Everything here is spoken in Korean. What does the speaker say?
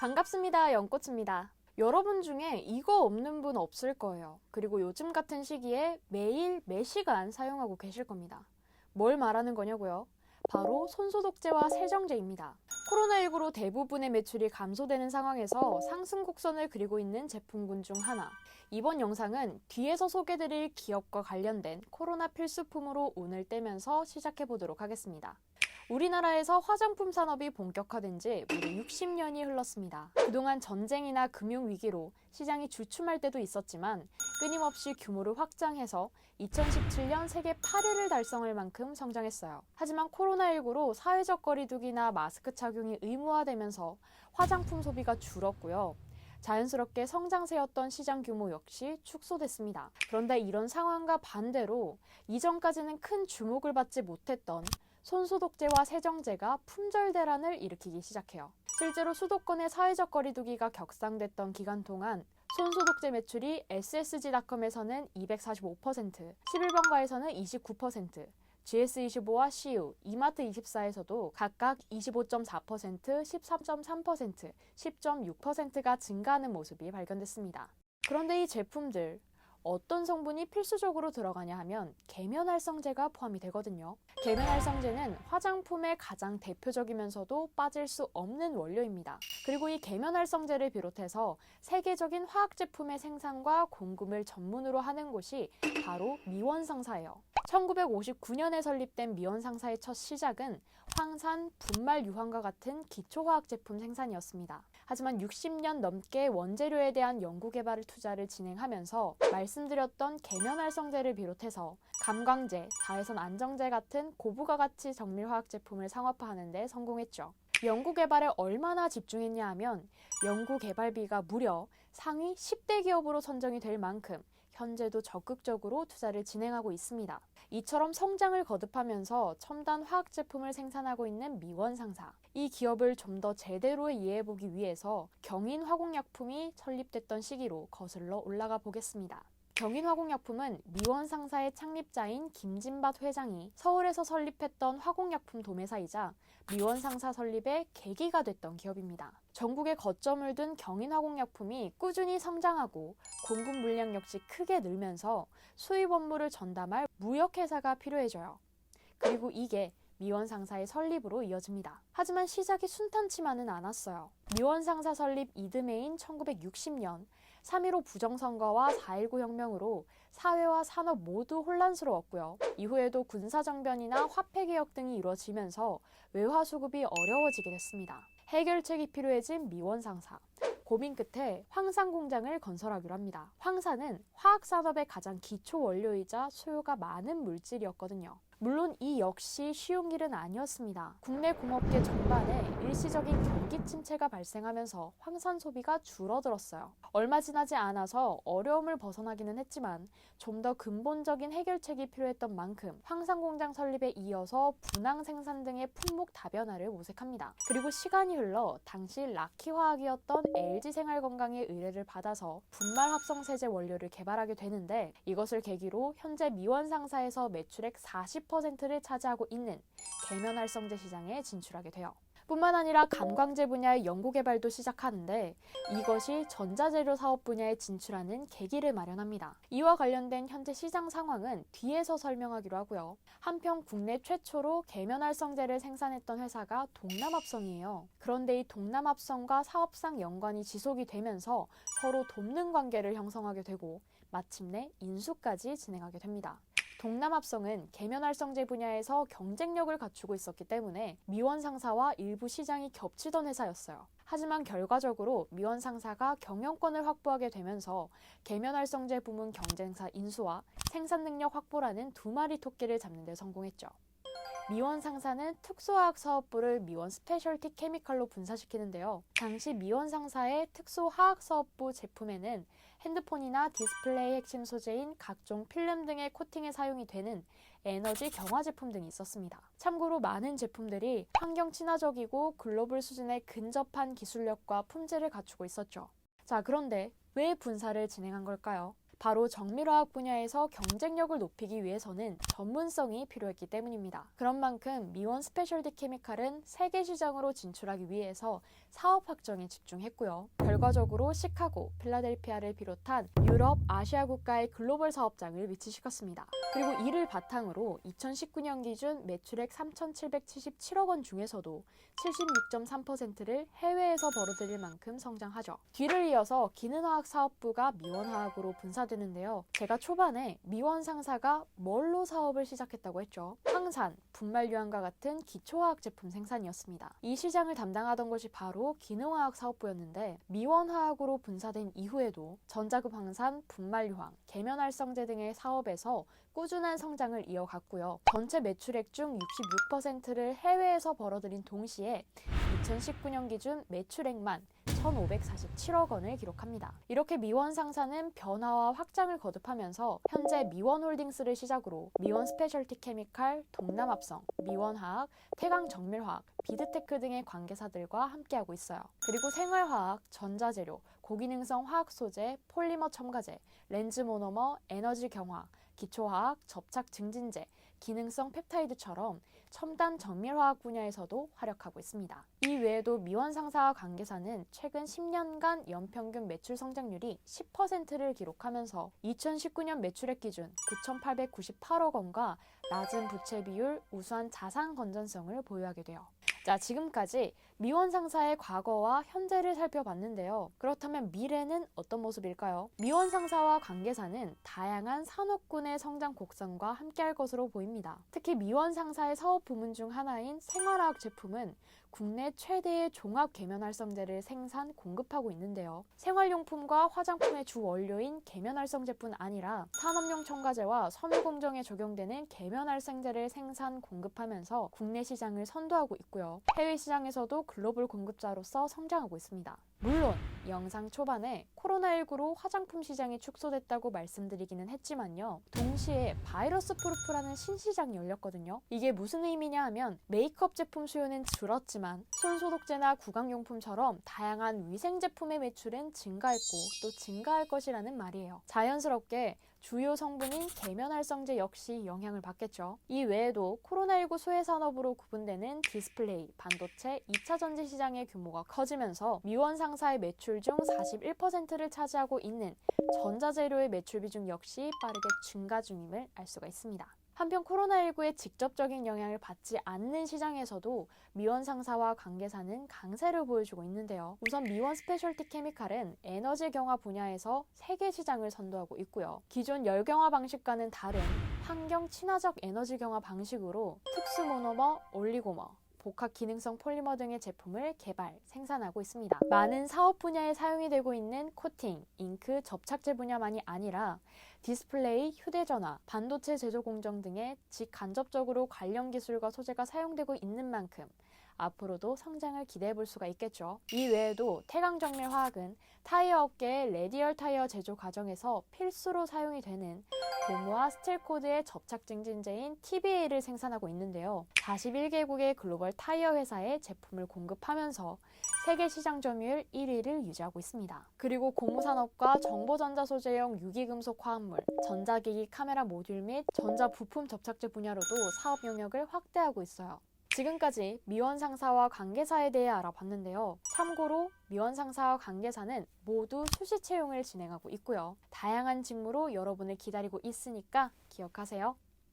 반갑습니다. 연꽃입니다. 여러분 중에 이거 없는 분 없을 거예요. 그리고 요즘 같은 시기에 매일 매시간 사용하고 계실 겁니다. 뭘 말하는 거냐고요? 바로 손소독제와 세정제입니다. 코로나19로 대부분의 매출이 감소되는 상황에서 상승 곡선을 그리고 있는 제품군 중 하나. 이번 영상은 뒤에서 소개드릴 기업과 관련된 코로나 필수품으로 운을 떼면서 시작해 보도록 하겠습니다. 우리나라에서 화장품 산업이 본격화된 지 무려 60년이 흘렀습니다. 그동안 전쟁이나 금융위기로 시장이 주춤할 때도 있었지만 끊임없이 규모를 확장해서 2017년 세계 8위를 달성할 만큼 성장했어요. 하지만 코로나19로 사회적 거리두기나 마스크 착용이 의무화되면서 화장품 소비가 줄었고요. 자연스럽게 성장세였던 시장 규모 역시 축소됐습니다. 그런데 이런 상황과 반대로 이전까지는 큰 주목을 받지 못했던 손소독제와 세정제가 품절 대란을 일으키기 시작해요. 실제로 수도권의 사회적 거리두기가 격상됐던 기간 동안 손소독제 매출이 SSG닷컴에서는 245%, 11번가에서는 29%, GS25와 CU, 이마트24에서도 각각 25.4%, 13.3%, 10.6%가 증가하는 모습이 발견됐습니다. 그런데 이 제품들, 어떤 성분이 필수적으로 들어가냐 하면 계면활성제가 포함이 되거든요. 계면활성제는 화장품의 가장 대표적이면서도 빠질 수 없는 원료입니다. 그리고 이 계면활성제를 비롯해서 세계적인 화학제품의 생산과 공급을 전문으로 하는 곳이 바로 미원상사예요. 1959년에 설립된 미원상사의 첫 시작은 황산, 분말 유황과 같은 기초화학제품 생산이었습니다. 하지만 60년 넘게 원재료에 대한 연구개발 투자를 진행하면서 말씀드렸던 계면활성제를 비롯해서 감광제, 자외선 안정제 같은 고부가 가치 정밀화학 제품을 상업화하는 데 성공했죠. 연구개발에 얼마나 집중했냐 하면 연구개발비가 무려 상위 10대 기업으로 선정이 될 만큼 현재도 적극적으로 투자를 진행하고 있습니다. 이처럼 성장을 거듭하면서 첨단 화학 제품을 생산하고 있는 미원상사. 이 기업을 좀 더 제대로 이해해보기 위해서 경인화공약품이 설립됐던 시기로 거슬러 올라가 보겠습니다. 경인화공약품은 미원상사의 창립자인 김진밭 회장이 서울에서 설립했던 화공약품 도매사이자 미원상사 설립의 계기가 됐던 기업입니다. 전국에 거점을 둔 경인화공약품이 꾸준히 성장하고 공급 물량 역시 크게 늘면서 수입 업무를 전담할 무역회사가 필요해져요. 그리고 이게 미원상사의 설립으로 이어집니다. 하지만 시작이 순탄치만은 않았어요. 미원상사 설립 이듬해인 1960년 3.15 부정선거와 4.19 혁명으로 사회와 산업 모두 혼란스러웠고요. 이후에도 군사정변이나 화폐개혁 등이 이루어지면서 외화수급이 어려워지게 됐습니다. 해결책이 필요해진 미원상사. 고민 끝에 황산공장을 건설하기로 합니다. 황산은 화학산업의 가장 기초 원료이자 수요가 많은 물질이었거든요. 물론 이 역시 쉬운 길은 아니었습니다. 국내 공업계 전반에 일시적인 경기 침체가 발생하면서 황산 소비가 줄어들었어요. 얼마 지나지 않아서 어려움을 벗어나기는 했지만 좀 더 근본적인 해결책이 필요했던 만큼 황산공장 설립에 이어서 분황 생산 등의 품목 다변화를 모색합니다. 그리고 시간이 흘러 당시 라키화학이었던 LG생활건강의 의뢰를 받아서 분말 합성세제 원료를 개발하게 되는데 이것을 계기로 현재 미원상사에서 매출액 40%를 차지하고 있는 계면활성제 시장에 진출하게 돼요. 뿐만 아니라 감광제 분야의 연구개발도 시작하는데 이것이 전자재료 사업 분야에 진출하는 계기를 마련합니다. 이와 관련된 현재 시장 상황은 뒤에서 설명하기로 하고요. 한편 국내 최초로 계면활성제를 생산했던 회사가 동남합성이에요. 그런데 이 동남합성과 사업상 연관이 지속이 되면서 서로 돕는 관계를 형성하게 되고 마침내 인수까지 진행하게 됩니다. 동남합성은 계면활성제 분야에서 경쟁력을 갖추고 있었기 때문에 미원상사와 일부 시장이 겹치던 회사였어요. 하지만 결과적으로 미원상사가 경영권을 확보하게 되면서 계면활성제 부문 경쟁사 인수와 생산 능력 확보라는 두 마리 토끼를 잡는 데 성공했죠. 미원상사는 특수화학사업부를 미원 스페셜티 케미칼로 분사시키는데요. 당시 미원상사의 특수화학사업부 제품에는 핸드폰이나 디스플레이 핵심 소재인 각종 필름 등의 코팅에 사용이 되는 에너지 경화 제품 등이 있었습니다. 참고로 많은 제품들이 환경 친화적이고 글로벌 수준에 근접한 기술력과 품질을 갖추고 있었죠. 자, 그런데 왜 분사를 진행한 걸까요? 바로 정밀화학 분야에서 경쟁력을 높이기 위해서는 전문성이 필요했기 때문입니다. 그런 만큼 미원 스페셜티 케미칼은 세계 시장으로 진출하기 위해서 사업 확정에 집중했고요. 결과적으로 시카고, 필라델피아를 비롯한 유럽, 아시아 국가의 글로벌 사업장을 위치시켰습니다. 그리고 이를 바탕으로 2019년 기준 매출액 3,777억 원 중에서도 76.3%를 해외에서 벌어들일 만큼 성장하죠. 뒤를 이어서 기능화학 사업부가 미원화학으로 분사되는데요. 제가 초반에 미원 상사가 뭘로 사업을 시작했다고 했죠. 황산, 분말유황과 같은 기초화학 제품 생산이었습니다. 이 시장을 담당하던 것이 바로 기능화학 사업부였는데 미원화학으로 분사된 이후에도 전자급 황산, 분말유황, 계면활성제 등의 사업에서 꾸준한 성장을 이어갔고요. 전체 매출액 중 66%를 해외에서 벌어들인 동시에 2019년 기준 매출액만 1,547억 원을 기록합니다. 이렇게 미원 상사는 변화와 확장을 거듭하면서 현재 미원홀딩스를 시작으로 미원 스페셜티 케미칼, 동남합성, 미원화학, 태강정밀화학, 비드테크 등의 관계사들과 함께하고 있어요. 그리고 생활화학, 전자재료, 고기능성 화학소재, 폴리머 첨가제, 렌즈 모노머, 에너지 경화, 기초화학, 접착 증진제, 기능성 펩타이드처럼 첨단 정밀화학 분야에서도 활약하고 있습니다. 이 외에도 미원 상사와 관계사는 최근 10년간 연평균 매출 성장률이 10%를 기록하면서 2019년 매출액 기준 9,898억 원과 낮은 부채 비율, 우수한 자산 건전성을 보유하게 돼요. 자, 지금까지 미원 상사의 과거와 현재를 살펴봤는데요. 그렇다면 미래는 어떤 모습일까요? 미원 상사와 관계사는 다양한 산업군의 성장 곡선과 함께할 것으로 보입니다. 특히 미원 상사의 사업 부문 중 하나인 생활화학 제품은 국내 최대의 종합 계면활성제를 생산, 공급하고 있는데요. 생활용품과 화장품의 주 원료인 계면활성제뿐 아니라 산업용 첨가제와 섬유 공정에 적용되는 계면활성제를 생산, 공급하면서 국내 시장을 선도하고 있고요. 해외 시장에서도 글로벌 공급자로서 성장하고 있습니다. 물론 영상 초반에 코로나19로 화장품 시장이 축소됐다고 말씀드리기는 했지만요. 동시에 바이러스 프루프라는 신시장이 열렸거든요. 이게 무슨 의미냐 하면 메이크업 제품 수요는 줄었지만 손소독제나 구강용품처럼 다양한 위생 제품의 매출은 증가했고 또 증가할 것이라는 말이에요. 자연스럽게 주요 성분인 계면활성제 역시 영향을 받겠죠. 이 외에도 코로나19 소외 산업으로 구분되는 디스플레이, 반도체, 2차 전지 시장의 규모가 커지면서 미원 상사의 매출 중 41%를 차지하고 있는 전자재료의 매출 비중 역시 빠르게 증가 중임을 알 수가 있습니다. 한편 코로나19의 직접적인 영향을 받지 않는 시장에서도 미원 상사와 관계사는 강세를 보여주고 있는데요. 우선 미원 스페셜티 케미칼은 에너지 경화 분야에서 세계 시장을 선도하고 있고요. 기존 열 경화 방식과는 다른 환경 친화적 에너지 경화 방식으로 특수 모노머, 올리고머, 복합 기능성 폴리머 등의 제품을 개발, 생산하고 있습니다. 많은 사업 분야에 사용이 되고 있는 코팅, 잉크, 접착제 분야만이 아니라 디스플레이, 휴대전화, 반도체 제조 공정 등의 직간접적으로 관련 기술과 소재가 사용되고 있는 만큼 앞으로도 성장을 기대해 볼 수가 있겠죠. 이 외에도 태강정밀화학은 타이어 업계의 레디얼 타이어 제조 과정에서 필수로 사용이 되는 고무와 스틸 코드의 접착 증진제인 TBA를 생산하고 있는데요. 41개국의 글로벌 타이어 회사에 제품을 공급하면서 세계 시장 점유율 1위를 유지하고 있습니다. 그리고 고무산업과 정보전자 소재용 유기금속 화합물, 전자기기 카메라 모듈 및 전자부품 접착제 분야로도 사업 영역을 확대하고 있어요. 지금까지 미원 상사와 관계사에 대해 알아봤는데요. 참고로 미원 상사와 관계사는 모두 수시 채용을 진행하고 있고요. 다양한 직무로 여러분을 기다리고 있으니까 기억하세요.